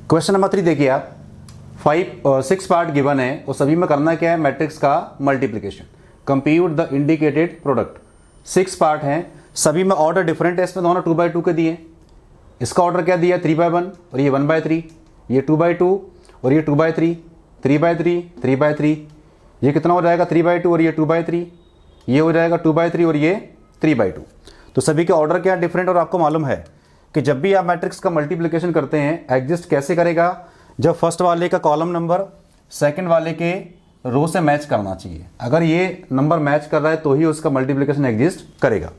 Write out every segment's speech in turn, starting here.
Question number 3 देखिए आप, 6 part given है और सभी में करना क्या है, मैट्रिक्स का multiplication. Compute the indicated product. 6 part हैं, सभी में ऑर्डर डिफरेंट है, इसमें दोनों 2/2 के दिए। इसका ऑर्डर क्या दिया, 3/1 और ये 1/3, ये 2/2 और ये 2/3, 3/3, 3/3, ये कितना हो जाएगा 3/2 और ये 2/3, ये हो जाएगा 2/3 और ये 3/2। तो सभी के ऑर्डर क्या डिफरेंट। और आपको मालूम है कि जब भी आप मैट्रिक्स का मल्टीप्लिकेशन करते हैं, एग्जिस्ट कैसे करेगा, जब फर्स्ट वाले का कॉलम नंबर सेकंड वाले के रो से मैच करना चाहिए। अगर ये नंबर मैच कर रहा है तो ही उसका मल्टीप्लिकेशन एग्जिस्ट करेगा।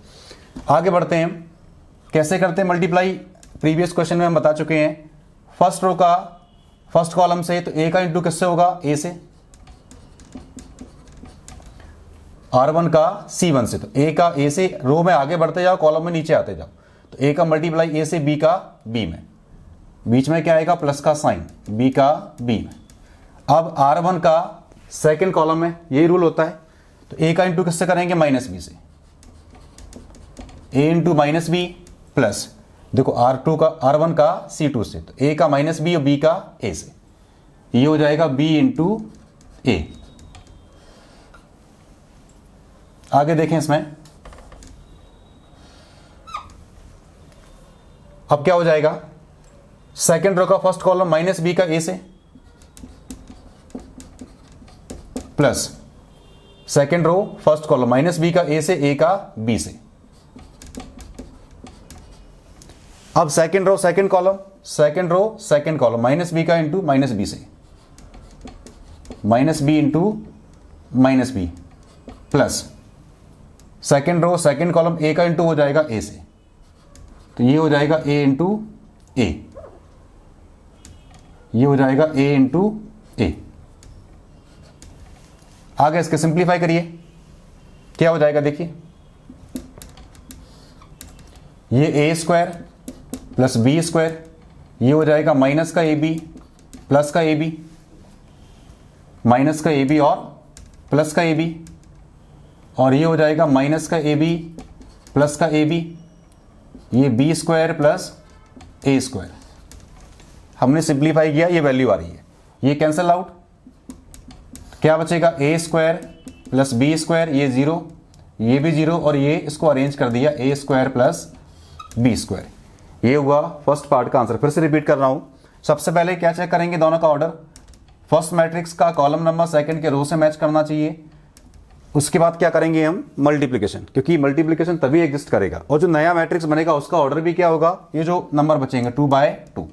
आगे बढ़ते हैं, कैसे करते हैं मल्टीप्लाई, प्रीवियस क्वेश्चन में हम बता चुके हैं। फर्स्ट रो का फर्स्ट कॉलम से, तो ए का इंटू किससे होगा, ए से, R1 का C1 से। तो ए का ए से, रो में आगे बढ़ते जाओ, कॉलम में नीचे आते जाओ। तो ए का मल्टीप्लाई ए से, बी का बी में, बीच में क्या आएगा प्लस का साइन, बी का बी में। अब R1 का सेकंड कॉलम में यही रूल होता है, तो ए का इंटू किससे करेंगे, माइनस बी से, ए इंटू माइनस बी प्लस, देखो R1 का C2 से, तो ए का माइनस बी और बी का ए से, ये हो जाएगा बी इंटू ए। आगे देखें, इसमें अब क्या हो जाएगा, सेकंड रो का फर्स्ट कॉलम माइनस बी का ए से plus second row first column minus B का ए से, ए का बी से। अब second row second column minus B का इंटू माइनस बी से, minus B into minus B plus second row second column A का into हो जाएगा ए से, तो ये हो जाएगा ए इंटू ए, ये हो जाएगा ए इंटू ए। आगे इसके सिंप्लीफाई करिए, क्या हो जाएगा देखिए, ये ए स्क्वायर प्लस बी स्क्वायर, ये हो जाएगा माइनस का ए बी प्लस का ए बी, माइनस का ए बी और प्लस का ए बी, और ये हो जाएगा माइनस का ए बी प्लस का ए बी, ये बी स्क्वायर प्लस ए स्क्वायर। हमने सिंप्लीफाई किया, ये वैल्यू आ रही है, ये कैंसिल आउट, क्या बचेगा, ए स्क्वायर प्लस बी स्क्वायर, ये जीरो, ये भी जीरो, और ये इसको अरेंज कर दिया, ए स्क्वायर प्लस बी स्क्वायर। ये हुआ फर्स्ट पार्ट का आंसर। फिर से रिपीट कर रहा हूं, सबसे पहले क्या चेक करेंगे, दोनों का ऑर्डर, फर्स्ट मैट्रिक्स का कॉलम नंबर सेकंड के रो से मैच करना चाहिए। उसके बाद क्या करेंगे हम, मल्टीप्लिकेशन, क्योंकि मल्टीप्लिकेशन तभी एग्जिस्ट करेगा। और जो नया मैट्रिक्स बनेगा उसका ऑर्डर भी क्या होगा, ये जो नंबर बचेंगे 2/2,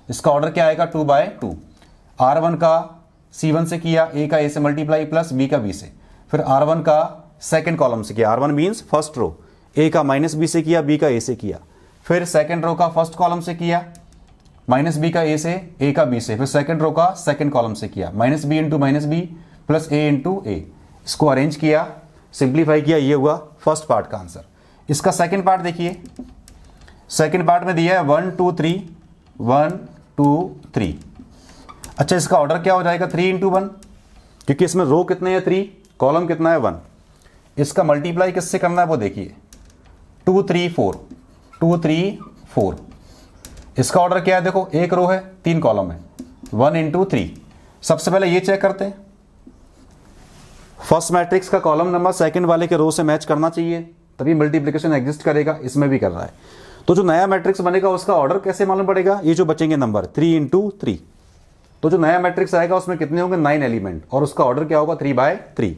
इसका ऑर्डर क्या आएगा 2/2। R1 का C1 से किया, ए का ए से मल्टीप्लाई प्लस बी का बी से, फिर R1 का सेकंड कॉलम से किया, R1 मीन्स फर्स्ट रो, ए का माइनस बी से किया, बी का ए से किया, फिर सेकंड रो का फर्स्ट कॉलम से किया, माइनस बी का ए से, ए का बी से, फिर सेकंड रो का सेकंड कॉलम से किया, minus B into minus B plus A into A. इसको अरेंज किया, सिंप्लीफाई किया, ये हुआ फर्स्ट पार्ट का आंसर। इसका सेकंड पार्ट देखिए, सेकंड पार्ट में दिया है 1 2 3 1 2 3। अच्छा, इसका ऑर्डर क्या हो जाएगा 3 इंटू 1, क्योंकि इसमें रो कितने हैं 3, कॉलम कितना है 1। इसका मल्टीप्लाई किससे करना है वो देखिए, 2 3 4 2 3 4। इसका ऑर्डर क्या है, देखो एक रो है 3 कॉलम है, 1 इंटू 3। सबसे पहले ये चेक करते हैं, फर्स्ट मैट्रिक्स का कॉलम नंबर सेकंड वाले के रो से मैच करना चाहिए, तभी मल्टीप्लिकेशन एग्जिस्ट करेगा। इसमें भी कर रहा है, तो जो नया मैट्रिक्स बनेगा उसका ऑर्डर कैसे मालूम पड़ेगा, ये जो बचेंगे नंबर 3 इंटू 3। तो जो नया मैट्रिक्स आएगा उसमें कितने होंगे 9 एलिमेंट, और उसका ऑर्डर क्या होगा 3/3।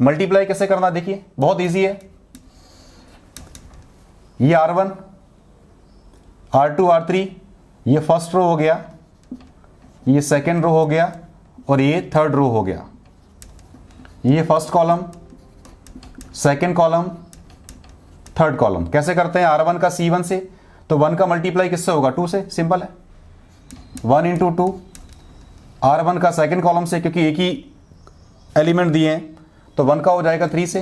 मल्टीप्लाई कैसे करना देखिए, बहुत ईजी है। ये R1 R2 R3, ये फर्स्ट रो हो गया, ये सेकेंड रो हो गया, और ये थर्ड रो हो गया। ये first column, second column, third column. कैसे करते हैं, R1 का C1 से, तो 1 का मल्टीप्लाई किससे होगा 2 से, सिंपल है, 1 इंटू 2। R1 का सेकंड कॉलम से, क्योंकि एक ही एलिमेंट दिए हैं, तो 1 का हो जाएगा 3 से।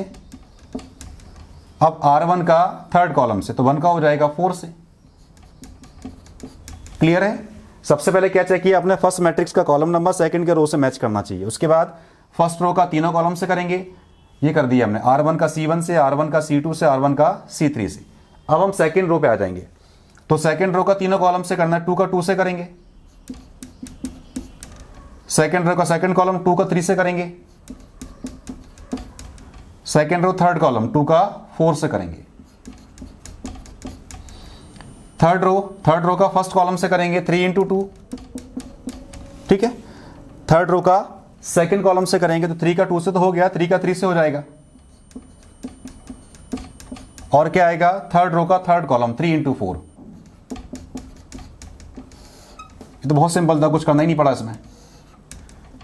अब R1 का थर्ड कॉलम से, तो 1 का हो जाएगा 4 से। क्लियर है। सबसे पहले क्या चेक किया आपने, फर्स्ट मैट्रिक्स का कॉलम नंबर सेकंड के रो से मैच करना चाहिए। उसके बाद फर्स्ट रो का तीनों कॉलम से करेंगे, ये कर दिया हमने, R1 का C1 से, R1 का C2 से, R1 का C3 से। अब हम सेकंड रो पे आ जाएंगे, तो सेकंड रो का तीनों कॉलम से करना है, 2 का 2 से करेंगे, सेकेंड रो का सेकेंड कॉलम 2 का 3 से करेंगे, सेकेंड रो थर्ड कॉलम 2 का 4 से करेंगे, थर्ड रो का फर्स्ट कॉलम से करेंगे 3 इंटू 2, ठीक है। थर्ड रो का सेकेंड कॉलम से करेंगे तो 3 का 2 से तो हो गया, 3 का 3 से हो जाएगा। और क्या आएगा, थर्ड रो का थर्ड कॉलम 3 इंटू 4। ये तो बहुत सिंपल था, कुछ करना ही नहीं पड़ा इसमें।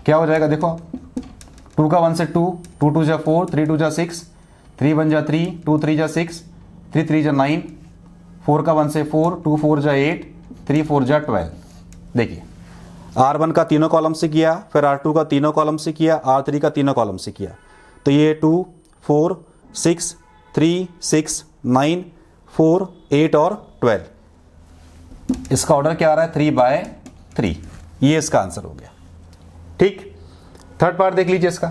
क्या हो जाएगा देखो, 2 का 1 से 2, 2 2 जा 4, 3 2 जा 6, 3 1 जा 3, 2 3 जा 6, 3 3 जा 9, 4 का 1 से 4, 2 4 जा 8, 3 4 जा 12। देखिए R1 का तीनों कॉलम से किया, फिर R2 का तीनों कॉलम से किया, R3 का तीनों कॉलम से किया, तो ये 2 4 6 3 6 9 4 8 और 12। इसका ऑर्डर क्या आ रहा है, 3/3। ये इसका आंसर हो गया, ठीक। थर्ड पार्ट देख लीजिए इसका।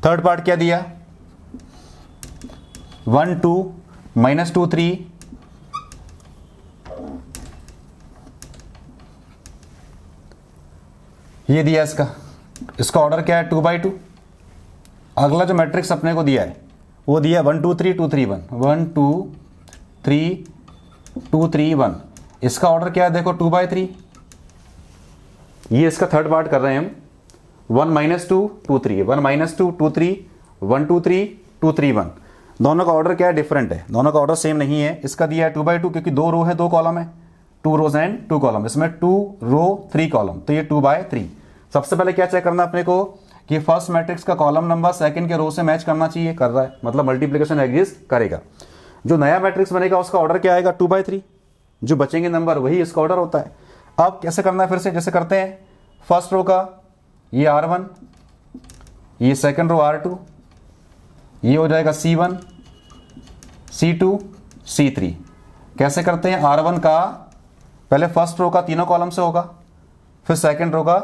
थर्ड पार्ट क्या दिया, 1 2 -2 3, ये दिया इसका ऑर्डर क्या है, 2/2। अगला जो मैट्रिक्स अपने को दिया है वो दिया 1 2 3 2 3 1, 1 2 3 2 3 1। इसका ऑर्डर क्या है देखो, 2/3। ये इसका थर्ड पार्ट कर रहे हैं हम, 1 -2 2 3, 1 -2 2 3, 1 2 3 2 3 1। दोनों का ऑर्डर क्या है, डिफरेंट है, दोनों का ऑर्डर सेम नहीं है। इसका दिया है 2/2 क्योंकि 2 रो है 2 कॉलम है, 2 रोज एंड 2 कॉलम, इसमें 2 रो 3 कॉलम, तो ये 2/3। सबसे पहले क्या चेक करना अपने को कि फर्स्ट मैट्रिक्स का कॉलम नंबर सेकंड के रो से मैच करना चाहिए, कर रहा है, मतलब मल्टीप्लिकेशन एग्जिस्ट करेगा। जो नया मैट्रिक्स बनेगा उसका ऑर्डर क्या आएगा, 2/3। जो बचेंगे नंबर वही इसका ऑर्डर होता है। अब कैसे करना है, फिर से जैसे करते हैं, फर्स्ट रो का ये R1, ये सेकंड रो R2, ये हो जाएगा C1 C2 C3। कैसे करते हैं, R1 का पहले फर्स्ट रो का तीनों कॉलम से होगा, फिर सेकंड रो का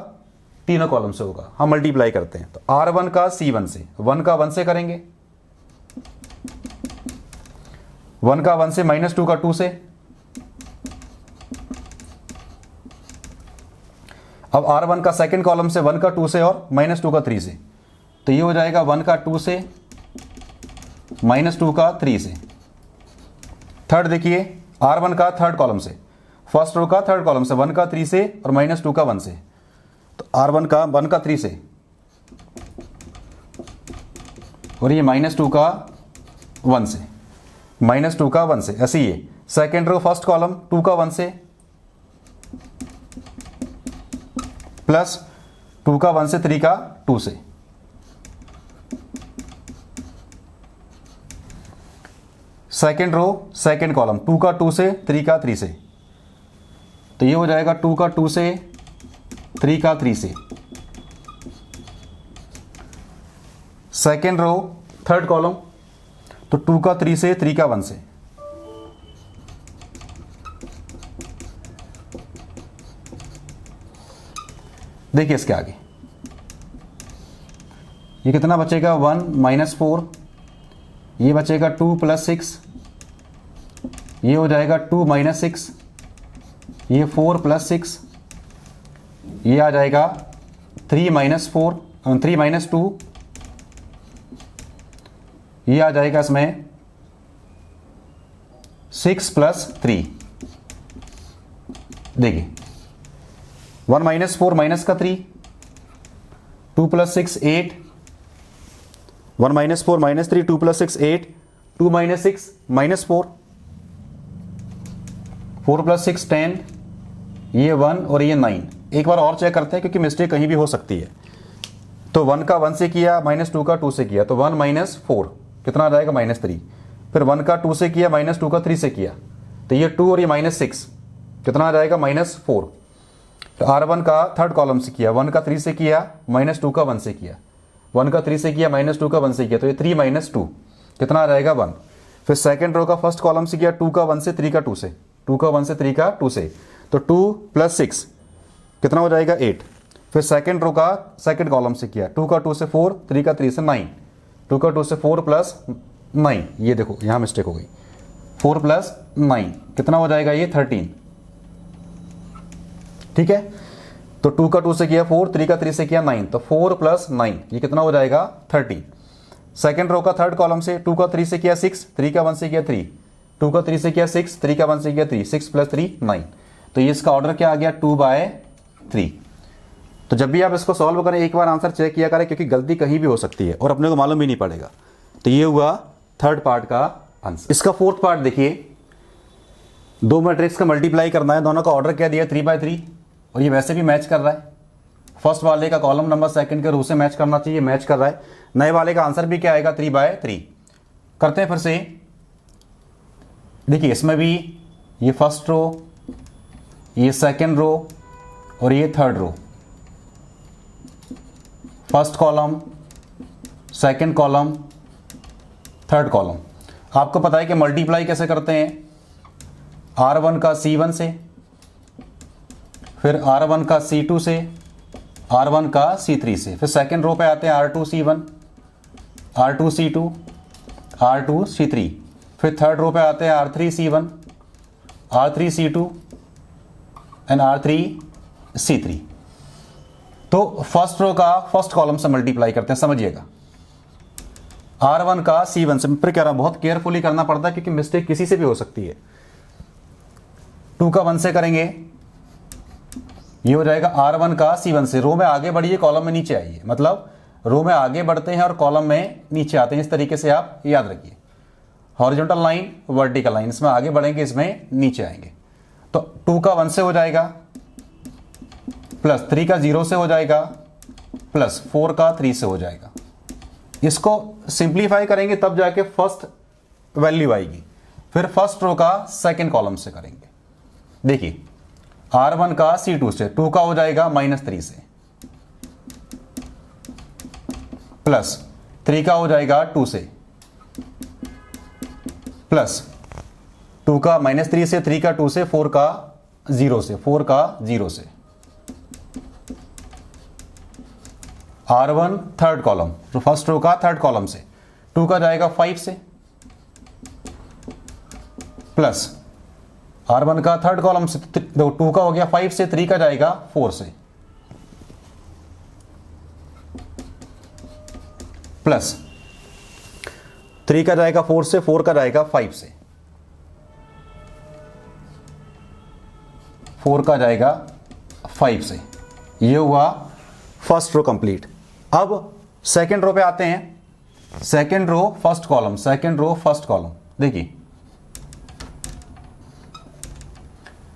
तीनों कॉलम से होगा, हम मल्टीप्लाई करते हैं। तो R1 का C1 से, 1 का 1 से करेंगे, 1 का 1 से, -2 का 2 से। अब R1 का सेकंड कॉलम से 1 का 2 से और -2 का 3 से, तो ये हो जाएगा 1 का 2 से, -2 का 3 से। थर्ड देखिए, R1 का थर्ड कॉलम से, फर्स्ट रो का थर्ड कॉलम से, 1 का 3 से और -2 का 1 से, तो R1 का 1 का 3 से और ये -2 का 1 से, -2 का 1 से। ऐसे ही है सेकेंड रो फर्स्ट कॉलम 2 का 1 से प्लस 2 का 1 से, 3 का 2 से। सेकेंड रो सेकेंड कॉलम 2 का 2 से, 3 का 3 से, तो ये हो जाएगा 2 का 2 से, 3 का 3 से। सेकेंड रो थर्ड कॉलम तो 2 का 3 से, 3 का 1 से। देखिए इसके आगे ये कितना बचेगा, 1 -4, ये बचेगा 2 + 6, ये हो जाएगा 2 - 6, ये 4 + 6, ये आ जाएगा 3 - 4 3 - 2, ये आ जाएगा इसमें 6 + 3। देखिए 1 - 4 माइनस का 3, 2 + 6 8, 1 - 4 - 3, 2 + 6 8, 2 - 6 -4, 4 + 6 10, ये 1 और ये 9। एक बार और चेक करते हैं क्योंकि मिस्टेक कहीं भी हो सकती है। तो 1 का 1 से किया, -2 का 2 से किया, तो 1 - 4 कितना आ जाएगा, -3। फिर 1 का 2 से किया, -2 का 3 से किया, तो ये 2 और ये -6 कितना आ जाएगा, -4। तो R1 का थर्ड कॉलम से किया, 1 का 3 से किया, -2 का 1 से किया, 1 का 3 से किया, -2 का 1 से किया, तो ये 3 - 2 कितना आ जाएगा, 1। फिर सेकेंड रो का फर्स्ट कॉलम से किया, 2 का 1 से, 3 का 2 से, 2 का 1 से, 3 का 2 से, तो 2 + 6 कितना हो जाएगा, 8। फिर सेकेंड रो का सेकेंड कॉलम से किया, 2 का 2 से 4, 3 का 3 से 9, 2 का 2 से 4 + 9, ये देखो यहाँ मिस्टेक हो गई, 4 + 9 कितना हो जाएगा, ये 13। ठीक है, तो 2 का 2 से किया 4, 3 का 3 से किया 9, तो 4 + 9 ये कितना हो जाएगा 30। सेकेंड रो का थर्ड कॉलम से 2 का 3 से किया 6, 3 का 1 से किया 3, 2 का 3 से किया 6, 3 का 1 से किया 3, 6 + 3 9, तो ये इसका ऑर्डर क्या आ गया 2/3। तो जब भी आप इसको सॉल्व करें एक बार आंसर चेक किया करें, क्योंकि गलती कहीं भी हो सकती है और अपने को मालूम भी नहीं पड़ेगा। तो ये हुआ थर्ड पार्ट का आंसर। इसका फोर्थ पार्ट देखिए, दो मैट्रिक्स का मल्टीप्लाई करना है, दोनों का ऑर्डर क्या दिया 3/3 और ये वैसे भी मैच कर रहा है। फर्स्ट वाले का कॉलम नंबर सेकंड के रो से मैच करना चाहिए, मैच कर रहा है। नए वाले का आंसर भी क्या आएगा 3/3। करते हैं फिर से, देखिए इसमें भी ये फर्स्ट रो, ये सेकंड रो और ये third row. First column, second column, third column. आपको पता है कि मल्टीप्लाई कैसे करते हैं, R1 का C1 से, फिर R1 का C2 से, R1 का C3 से, फिर सेकंड रो पे आते हैं R2 C1, R2 C2, R2 C3, फिर थर्ड रो पे आते हैं R3 C1, R3 C2 and R3 C3। तो फर्स्ट रो का फर्स्ट कॉलम से मल्टीप्लाई करते हैं, समझिएगा। R1 का C1 से, फिर कह रहा हूं बहुत केयरफुली करना पड़ता है क्योंकि मिस्टेक किसी से भी हो सकती है। 2 का 1 से करेंगे, ये हो जाएगा R1 का C1 से। रो में आगे बढ़िए, कॉलम में नीचे आइए, मतलब रो में आगे बढ़ते हैं और कॉलम में नीचे आते हैं। इस तरीके से आप याद रखिए, हॉरिजॉन्टल लाइन, वर्टिकल लाइन, इसमें आगे बढ़ेंगे, इसमें नीचे आएंगे। तो 2 का 1 से हो जाएगा, प्लस 3 का 0 से हो जाएगा, प्लस 4 का 3 से हो जाएगा। इसको सिंप्लीफाई करेंगे तब जाके फर्स्ट वैल्यू आएगी। फिर फर्स्ट रो का सेकंड कॉलम से करेंगे। देखिए R1 का C2 से, 2 का हो जाएगा -3 से, प्लस 3 का हो जाएगा 2 से, प्लस 2 का -3 से, 3 का 2 से, 4 का 0 से, 4 का 0 से। R1 थर्ड कॉलम, तो फर्स्ट रो का थर्ड कॉलम से 2 का जाएगा 5 से, प्लस R1 का थर्ड कॉलम से 2 का हो गया 5 से, 3 का जाएगा 4 से, प्लस 3 का जाएगा 4 से, 4 का जाएगा 5 से, 4 का जाएगा 5 से। ये हुआ फर्स्ट रो कंप्लीट। अब सेकंड रो पे आते हैं। Second row first column, second row first column. देखिए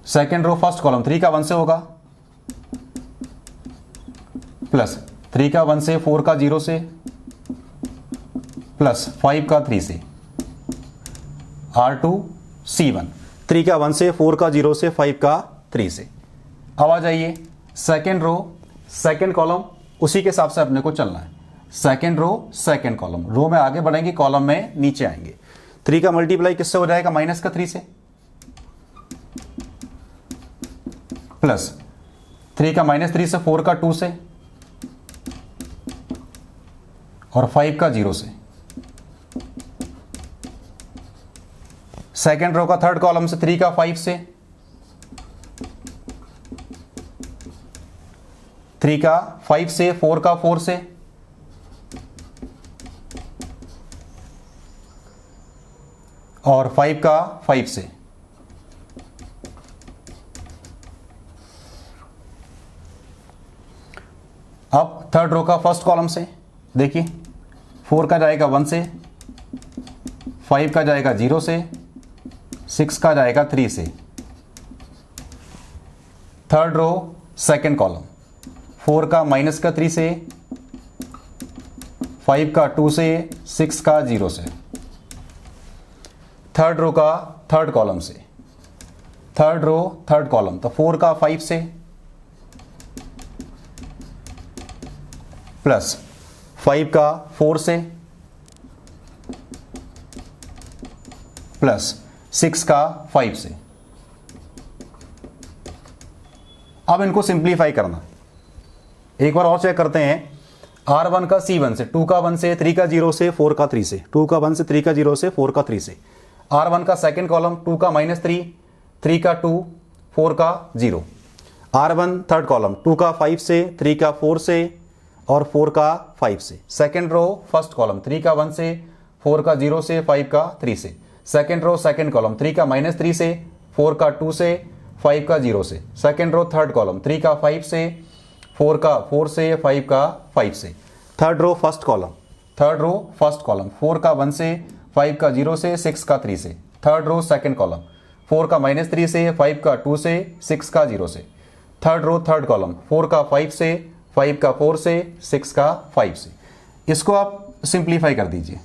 सेकंड रो फर्स्ट कॉलम, 3 का 1 से होगा, प्लस 3 का 1 से, 4 का 0 से, प्लस 5 का 3 से, R2 C1, 3 का 1 से, 4 का 0 से, 5 का 3 से। अब आ जाइए सेकंड रो सेकंड कॉलम, उसी के हिसाब से अपने को चलना है। सेकंड रो सेकंड कॉलम, रो में आगे बढ़ेंगे, कॉलम में नीचे आएंगे। 3 का मल्टीप्लाई किससे हो जाएगा -3 से, प्लस 3 का -3 से, 4 का 2 से और 5 का 0 से। सेकंड रो का थर्ड कॉलम से 3 का 5 से, 3 का 5 से, 4 का 4 से, और 5 का 5 से। अब थर्ड रो का फर्स्ट कॉलम से देखिए, 4 का जाएगा 1 से, 5 का जाएगा 0 से, 6 का जाएगा 3 से। थर्ड रो सेकंड कॉलम, 4 का -3 से, 5 का 2 से, 6 का 0 से। थर्ड रो का थर्ड कॉलम से, थर्ड रो थर्ड कॉलम, तो 4 का 5 से, प्लस 5 का 4 से, प्लस 6 का 5 से। अब इनको सिंप्लीफाई करना, एक बार और चेक करते हैं। R1 का C1 से, 2 का 1 से, 3 का 0 से, 4 का 3 से, 2 का 1 से, 3 का 0 से, 4 का 3 से। R1 का सेकंड कॉलम, 2 का -3, 3 का 2, 4 का 0। R1 थर्ड कॉलम 2 का 5 से, 3 का 4 से और 4 का 5 से। सेकेंड रो फर्स्ट कॉलम 3 का 1 से, 4 का 0 से, 5 का 3 से। सेकेंड रो सेकेंड कॉलम 3 का -3 से, 4 का 2 से, 5 का 0 से। सेकेंड रो थर्ड कॉलम 3 का 5 से, 4 का 4 से, 5 का 5 से। थर्ड रो फर्स्ट कॉलम 4 का 1 से, 5 का 0 से, 6 का 3 से। थर्ड रो सेकेंड कॉलम 4 का -3 से, 5 का 2 से, 6 का 0 से। थर्ड रो थर्ड कॉलम 4 का 5 से, 5 का 4 से, 6 का 5 से। इसको आप सिंप्लीफाई कर दीजिए,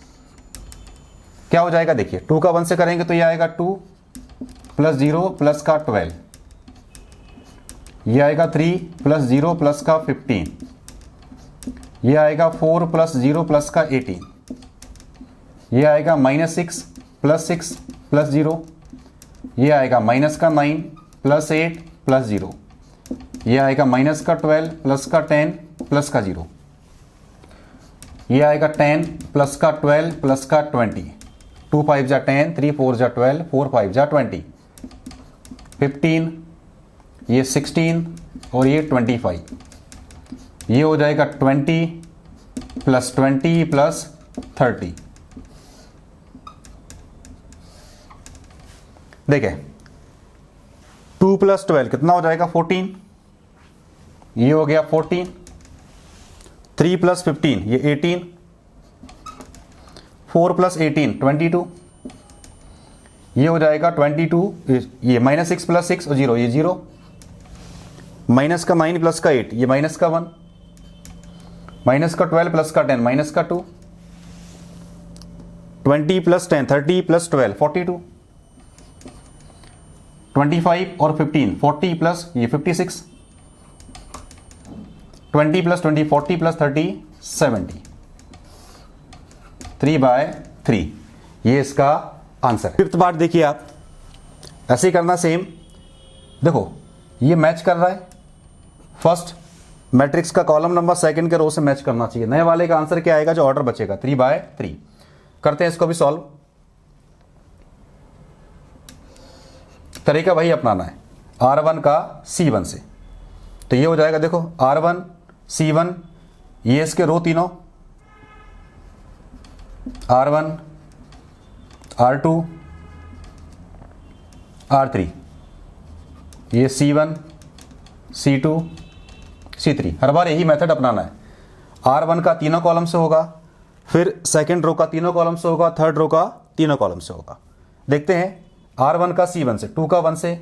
क्या हो जाएगा देखिए। 2 का 1 से करेंगे तो ये आएगा 2 प्लस 0 प्लस का 12, ये आएगा 3 प्लस 0 प्लस का 15, ये आएगा 4 प्लस 0 प्लस का 18, ये आएगा -6 प्लस 6 प्लस 0, ये आएगा माइनस का 9 प्लस 8 प्लस 0, ये आएगा माइनस का 12 प्लस का 10 प्लस का 0, ये आएगा 10 प्लस का 12 प्लस का 20, 2 5 जा 10, 3 4 जा 12, 4 5 जा 20, 15, ये 16 और ये 25, ये हो जाएगा 20 प्लस 20 प्लस 30। देखें 2 प्लस 12 कितना हो जाएगा 14, ये हो गया 14, 3 प्लस 15 ये 18, 4 प्लस 18 22, ये हो जाएगा 22, ये -6 प्लस 6 और 0 ये 0, माइनस का 9 प्लस का 8 ये माइनस का 1, माइनस का 12 प्लस का 10 माइनस का 2, 20 प्लस 10 30 प्लस 12 42, 25 और 15 40 प्लस ये 56, 20 प्लस 20 40 प्लस 30 70, 3/3 ये इसका आंसर है। फिफ्थ पार्ट देखिए आप, ऐसे ही करना सेम। देखो ये मैच कर रहा है, फर्स्ट मैट्रिक्स का कॉलम नंबर सेकंड के रो से मैच करना चाहिए। नए वाले का आंसर क्या आएगा, जो ऑर्डर बचेगा 3/3। करते हैं इसको भी सॉल्व। तरीका वही अपनाना है, R1 का C1 से। तो ये हो जाएगा, देखो R1 C1, ये इसके रो तीनों R1 R2 R3, ये C1 C2 C3। हर बार यही मेथड अपनाना है। R1 का तीनों कॉलम से होगा, फिर सेकंड रो का तीनों कॉलम से होगा, थर्ड रो का तीनों कॉलम से होगा। देखते हैं R1 का C1 से, 2 का 1 से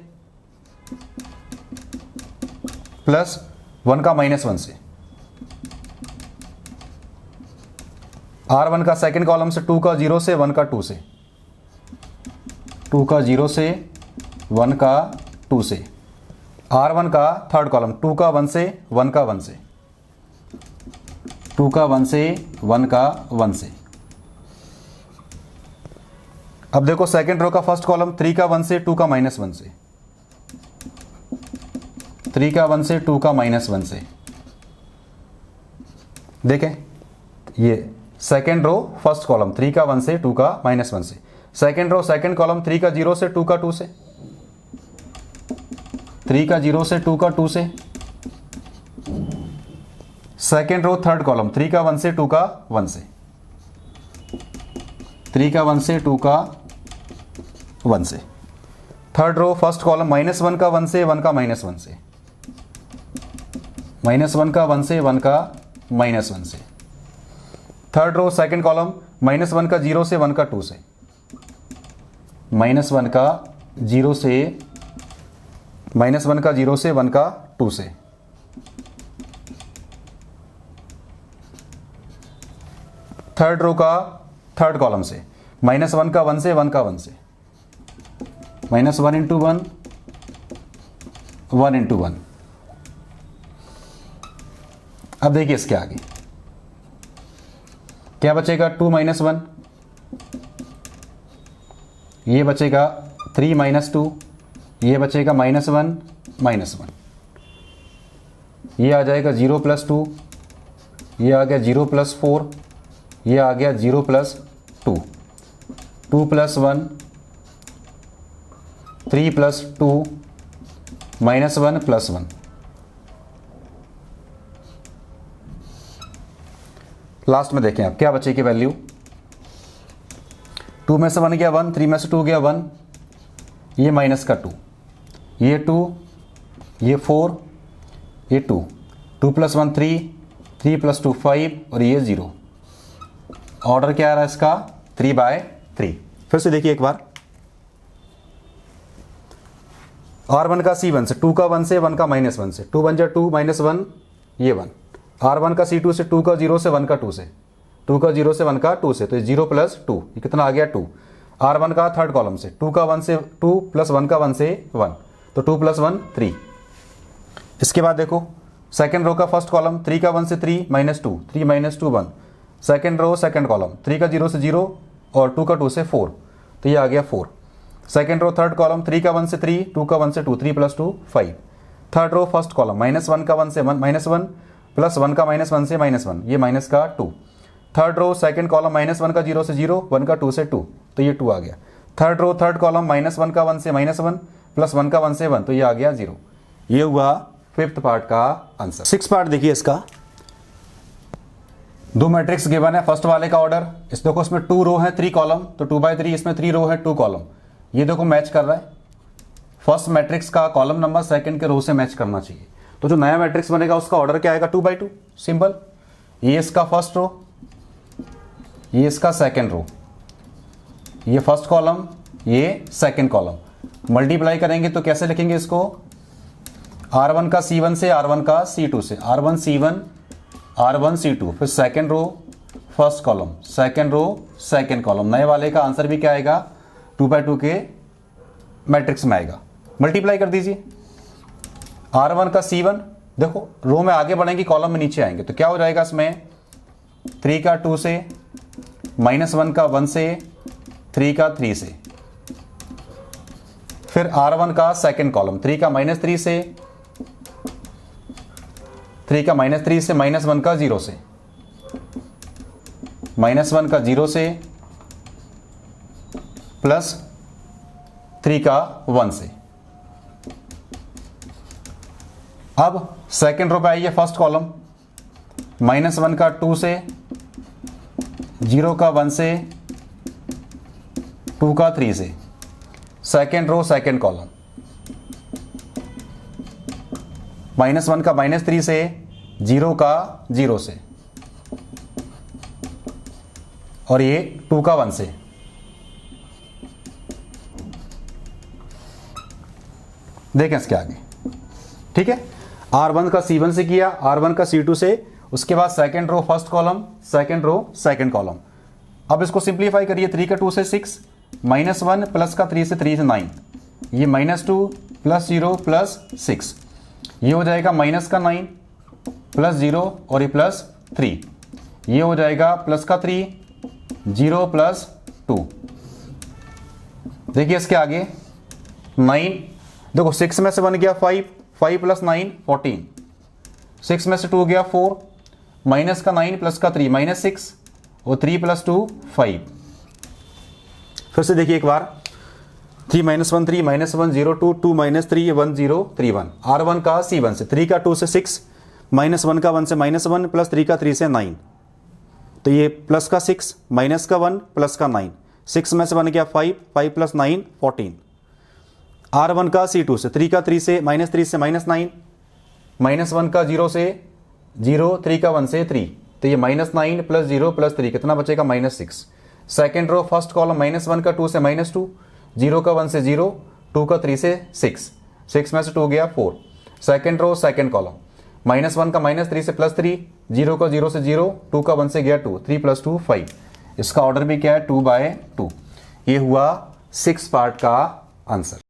प्लस 1 का -1 से, R1 का सेकंड कॉलम से 2 का 0 से, 1 का 2 से, 2 का 0 से, 1 का 2 से। R1 का थर्ड कॉलम 2 का 1 से, 1 का 1 से, 2 का 1 से, 1 का 1 से। अब देखो सेकंड रो का फर्स्ट कॉलम 3 का 1 से, 2 का -1 से, 3 का 1 से, 2 का -1 से। देखें ये सेकेंड रो फर्स्ट कॉलम 3 का 1 से, 2 का -1 से। सेकेंड रो सेकेंड कॉलम 3 का 0 से, 2 का 2 से, 3 का 0 से, 2 का 2 से। सेकेंड रो थर्ड कॉलम 3 का 1 से, 2 का 1 से, 3 का 1 से, 2 का 1 से। थर्ड रो फर्स्ट कॉलम -1 का 1 से, 1 का -1 से, -1 का 1 से, 1 का -1 से। थर्ड रो सेकंड कॉलम -1 का 0 से, 1 का 2 से, -1 का 0 से, -1 का 0 से, 1 का 2 से। थर्ड रो का थर्ड कॉलम से -1 का 1 से, 1 का 1 से, -1 × 1 1 × 1। अब देखिए इसके आगे क्या बचेगा, 2 - 1, ये बचेगा 3 - 2, ये बचेगा -1 -1, ये आ जाएगा 0 + 2, ये आ गया 0 + 4, ये आ गया 0 + 2, 2 + 1, 3 + 2, -1 + 1, लास्ट में देखें अब क्या बचेगी वैल्यू। 2 में से 1 गया 1, 3 में से 2 गया 1, ये माइनस का 2, ये 2, ये 4, ये 2, 2 + 1 3, 3 + 2 5 और ये 0। ऑर्डर क्या आ रहा है इसका 3/3। फिर से देखिए एक बार, R1 का C1 से, 2 का 1 से, 1 का -1 से, 2 × 1 = 2 -1 ये 1, R1 का C2 से, 2 का 0 से, 1 का 2 से, 2 का 0 से 1 का 2 से, तो 0 + 2 ये कितना आ गया 2। R1 का थर्ड कॉलम से, 2 का 1 से 2 + 1 का 1 से 1, तो 2 + 1 3। इसके बाद देखो सेकेंड रो का फर्स्ट कॉलम, 3 का 1 से 3 -2, 3 - 2 1, सेकेंड रो सेकेंड कॉलम, 3 का 0 से 0 और 2 का 2 से 4, तो ये आ गया 4। सेकेंड रो थर्ड कॉलम, 3 का 1 से 3, 2 का 1 से 2, 3 + 2 5। थर्ड रो फर्स्ट कॉलम, -1 का 1 से 1 -1 प्लस 1 का -1 से -1, ये माइनस का 2। थर्ड रो सेकंड कॉलम, -1 का 0 से 0, 1 का 2 से 2, तो ये 2 आ गया। थर्ड रो थर्ड कॉलम, -1 का 1 से -1 प्लस 1 का 1 से 1, तो ये आ गया 0। ये हुआ फिफ्थ पार्ट का आंसर। सिक्स पार्ट देखिए इसका, दो मैट्रिक्स गिवन है, फर्स्ट वाले का ऑर्डर इस देखो, इसमें 2 रो है 3 कॉलम, तो 2/3, इसमें 3 रो है 2 कॉलम, ये देखो मैच कर रहा है। फर्स्ट मैट्रिक्स का कॉलम नंबर सेकंड के रो से मैच करना चाहिए, तो जो नया मैट्रिक्स बनेगा उसका ऑर्डर क्या आएगा 2/2, सिंपल। ये इसका फर्स्ट रो, ये इसका सेकंड रो, ये फर्स्ट कॉलम, ये सेकंड कॉलम, मल्टीप्लाई करेंगे तो कैसे लिखेंगे इसको, R1 का C1 से, R1 का C2 से, R1 C1 R1 C2, फिर second row first column, second row second column. नए वाले का आंसर भी क्या आएगा 2/2 के मैट्रिक्स में आएगा। मल्टीप्लाई कर दीजिए, R1 का C1, देखो रो में आगे बढ़ेंगे कॉलम में नीचे आएंगे, तो क्या हो जाएगा इसमें 3 का 2 से, -1 का 1 से, 3 का 3 से, फिर R1 का सेकंड कॉलम, 3 का -3 से, 3 का -3 से, -1 का 0 से, -1 का 0 से, प्लस 3 का 1 से। अब सेकंड रो पे आइए, फर्स्ट कॉलम, -1 का 2 से, 0 का 1 से, 2 का 3 से, सेकंड रो सेकंड कॉलम, -1 का -3 से, 0 का 0 से, और ये 2 का 1 से। देखें इसके आगे, ठीक है। R1 का C1 से किया, R1 का C2 से, उसके बाद second row first column, second row second column. अब इसको सिंप्लीफाई करिए, 3 का 2 से 6, -1 प्लस का 3 से 9, ये -2 प्लस 0 प्लस 6, ये हो जाएगा -9 प्लस 0 और ये प्लस 3, ये हो जाएगा प्लस का 3, 0 प्लस 2। देखिए इसके आगे 9, देखो 6 में से 1 गया 5, 5 + 9 14, 6 में से 2 गया 4, माइनस का 9 प्लस का 3 -6 और 3 + 2 5। फिर से देखिए एक बार, 3 - 1 3 -1 0 2 2 - 3 1 0 3 1। R1 का C1 से, 3 का 2 से 6, -1 का 1 से -1 प्लस 3 का 3 से 9, तो ये प्लस का 6 माइनस का 1 प्लस का 9, 6 में से 1 गया 5, 5 + 9 14। R1 का C2 से, 3 का 3 से, -3 से -9, -1 का 0 से 0, 3 का 1 से 3, तो ये -9 प्लस 0 प्लस 3 कितना बचेगा -6। सेकेंड रो फर्स्ट कॉलम, -1 का 2 से -2, 0 का 1 से 0, 2 का 3 से 6, 6 में से 2 गया 4। सेकेंड रो सेकेंड कॉलम, -1 का -3 से +3, 0 का 0 से 0, 2 का 1 से गया 2, 3 + 2 5। इसका ऑर्डर भी क्या है 2/2। ये हुआ 6 पार्ट का आंसर।